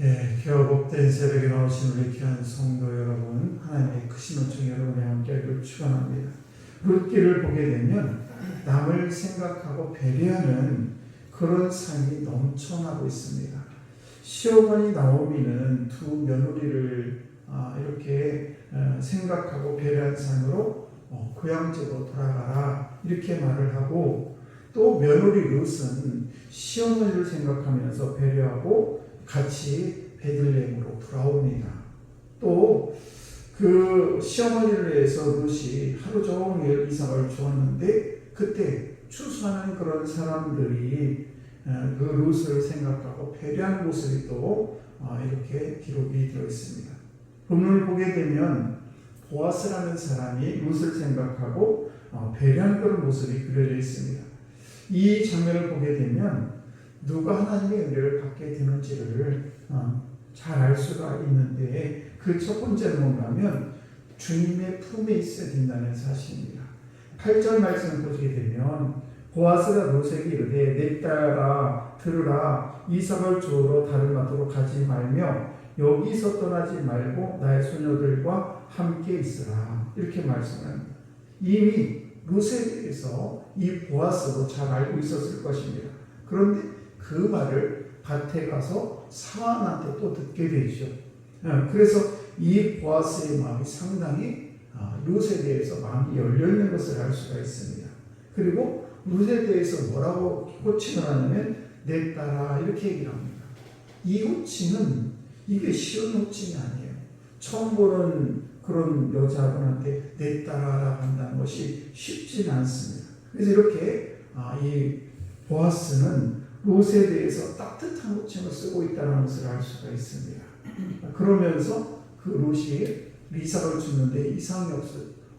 복된 새벽에 나오신 우리 귀한 성도 여러분, 하나님의 크신 은총 여러분의 함께하기를 축원합니다. 룻기를 보게 되면 남을 생각하고 배려하는 그런 삶이 넘쳐나고 있습니다. 시어머니 나오미는 두 며느리를 이렇게 생각하고 배려한 삶으로 고향집으로 돌아가라 이렇게 말을 하고, 또 며느리 룻은 시어머니를 생각하면서 배려하고 같이 베들레헴으로 돌아옵니다. 또 그 시어머니를 위해서 룻이 하루 종일 이삭을 주었는데, 그때 추수하는 그런 사람들이 그 룻을 생각하고 배려한 모습이 또 이렇게 기록이 되어 있습니다. 본문을 보게 되면 보아스라는 사람이 룻을 생각하고 배려한 그런 모습이 그려져 있습니다. 이 장면을 보게 되면 누가 하나님의 은혜를 받게 되는지를 잘 알 수가 있는데, 그 첫 번째는 뭔가하면 주님의 품에 있어야 된다는 사실입니다. 8절 말씀을 보시게 되면 보아스가 룻에게 이르되 내 딸아 들으라, 이삭을 주우러 다른 마트로 가지 말며 여기서 떠나지 말고 나의 소녀들과 함께 있으라 이렇게 말씀합니다. 이미 룻에 대해서 이 보아스도 잘 알고 있었을 것입니다. 그런데 그 말을 밭에 가서 사환한테 또 듣게 되죠. 그래서 이 보아스의 마음이 상당히 룻에 대해서 마음이 열려있는 것을 알 수가 있습니다. 그리고 룻에 대해서 뭐라고 호칭을 하냐면 내 딸아 이렇게 얘기를 합니다. 이 호칭은 이게 쉬운 호칭이 아니에요. 처음 보는 그런 여자분한테 내 딸아라고 한다는 것이 쉽지는 않습니다. 그래서 이렇게 이 보아스는 룻에 대해서 따뜻한 호칭을 쓰고 있다는 것을 알 수가 있습니다. 그러면서 그 룻이 이삭을 주는데 이상이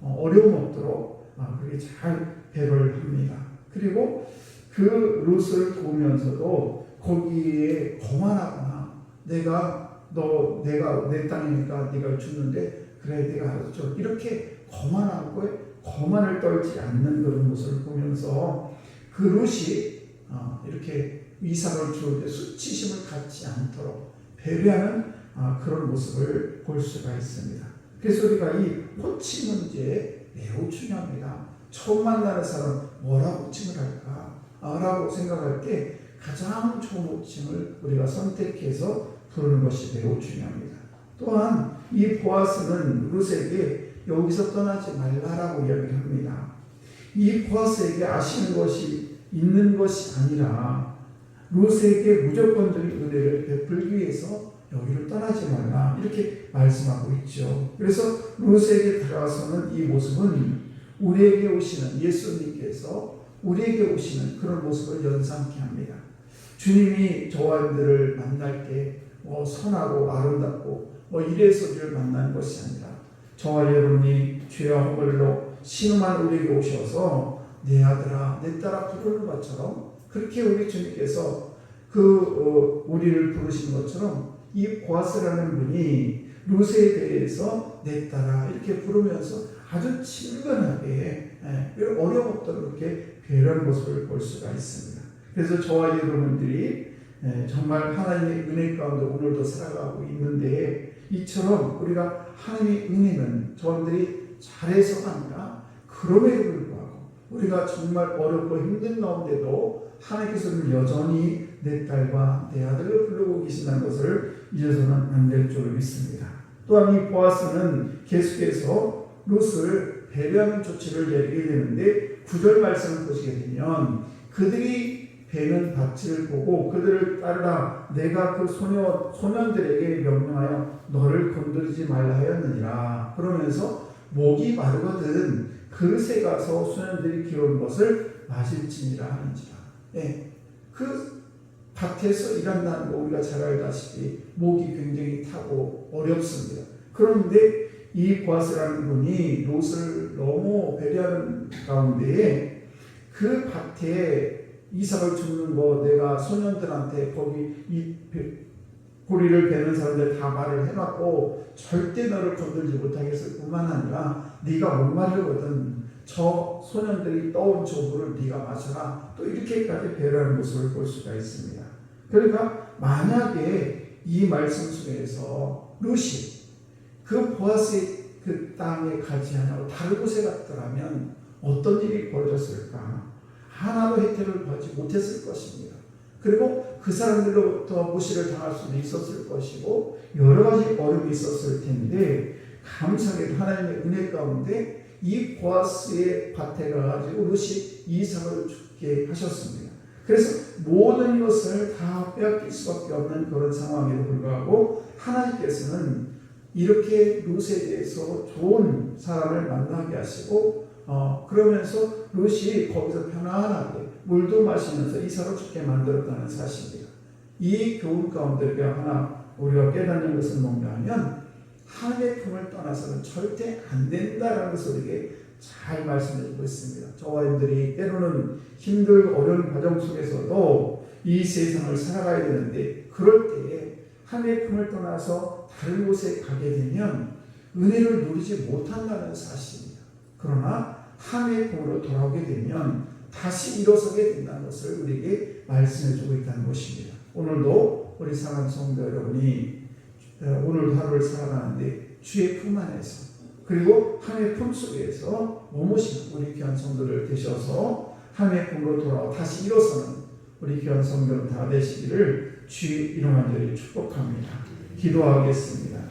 어려움 없도록 그렇게 잘 배려를 합니다. 그리고 그 룻을 도우면서도 거기에 거만하거나 내가 내 땅이니까 네가 주는데 그래 내가 알았죠 이렇게 거만을 떨지 않는 그런 모습을 보면서 그 룻이 이렇게 이삭을 주는데 수치심을 갖지 않도록 배려하는 그런 모습을 볼 수가 있습니다. 그래서 우리가 이 호칭 문제 매우 중요합니다. 처음 만나는 사람 뭐라 호칭을 할까 라고 생각할 때 가장 좋은 호칭을 우리가 선택해서 부르는 것이 매우 중요합니다. 또한 이 보아스는 룻에게 여기서 떠나지 말라라고 이야기를 합니다. 이 보아스에게 아시는 것이 있는 것이 아니라 룻에게 무조건적인 은혜를 베풀기 위해서 여기를 떠나지 말라 이렇게 말씀하고 있죠. 그래서 룻에게 다가서는 이 모습은 우리에게 오시는 예수님께서 우리에게 오시는 그런 모습을 연상케 합니다. 주님이 저와 여러분들을 만날 때 선하고 아름답고 이래서 우리를 만나는 것이 아니라 저와 여러분이 죄와 허물로 신음한 우리에게 오셔서 내 아들아 내 딸아 부르는 것처럼, 그렇게 우리 주님께서 우리를 부르시는 것처럼 이 보아스라는 분이 룻에 대해서 내 딸아 이렇게 부르면서 아주 친근하게 어려움 없도록 이렇게 배려하는 모습을 볼 수가 있습니다. 그래서 저와 여러분들이 정말 하나님의 은혜 가운데 오늘도 살아가고 있는데, 이처럼 우리가 하나님의 은혜는 저들이 잘해서가 아니라 그럼에도 불구하고 우리가 정말 어렵고 힘든 가운데도 하나님께서는 여전히 내 딸과 내 아들을 부르고 계신다는 것을 잊어서는 안 될 줄 믿습니다. 또한 이 보아스는 계속해서 룻을 배려하는 조치를 내리게 되는데, 9절 말씀을 보시게 되면 그들이 베는 밭을 보고 그들을 따르라, 내가 그 소년들에게 명령하여 너를 건드리지 말라 하였느니라. 그러면서 목이 마르거든 그릇에 가서 소년들이 기어온 것을 마실지니라 하는지라. 그 밭에서 일한다는 거 우리가 잘 알다시피 목이 굉장히 타고 어렵습니다. 그런데 이 보아스라는 분이 롯을 너무 배려하는 가운데에 그 밭에 이삭을 줍는 거 내가 소년들한테 거기 이 고리를 베는 사람들 다 말을 해놨고 절대 너를 건들지 못하게 했을 뿐만 아니라 네가 목마르거든 저 소년들이 떠온 저 물을 네가 마셔라, 또 이렇게까지 배려하는 모습을 볼 수가 있습니다. 그러니까 만약에 이 말씀 속에서 룻이 그 보아스의 그 땅에 가지 않고 다른 곳에 갔더라면 어떤 일이 벌어졌을까? 하나도 혜택을 받지 못했을 것입니다. 그리고 그 사람들로부터 무시를 당할 수도 있었을 것이고 여러 가지 어려움이 있었을 텐데 감사하게도 하나님의 은혜 가운데 이 보아스의 밭에 가가지고 룻이 이삭을 죽게 하셨습니다. 그래서 모든 것을 다 빼앗길 수밖에 없는 그런 상황에도 불구하고 하나님께서는 이렇게 룻에 대해서 좋은 사람을 만나게 하시고 그러면서 룻이 거기서 편안하게 물도 마시면서 이삭을 죽게 만들었다는 사실입니다. 이 교훈 가운데 하나 우리가 깨닫는 것은 뭔가 하면 하나님의 품을 떠나서는 절대 안 된다라는 것을 우리에게 잘 말씀해 주고 있습니다. 저와 여러분들이 때로는 힘들고 어려운 과정 속에서도 이 세상을 살아가야 되는데 그럴 때에 하나님의 품을 떠나서 다른 곳에 가게 되면 은혜를 누리지 못한다는 사실입니다. 그러나 하나님의 품으로 돌아오게 되면 다시 일어서게 된다는 것을 우리에게 말씀해 주고 있다는 것입니다. 오늘도 우리 사랑하는 성도 여러분이 오늘 하루를 살아가는데 주의 품 안에서 그리고 하나님의 품 속에서 머무시는 우리 귀한 성도들 되셔서 하나님의 품으로 돌아와 다시 일어서는 우리 귀한 성도들 다 되시기를 주의 이름 안에 축복합니다. 기도하겠습니다.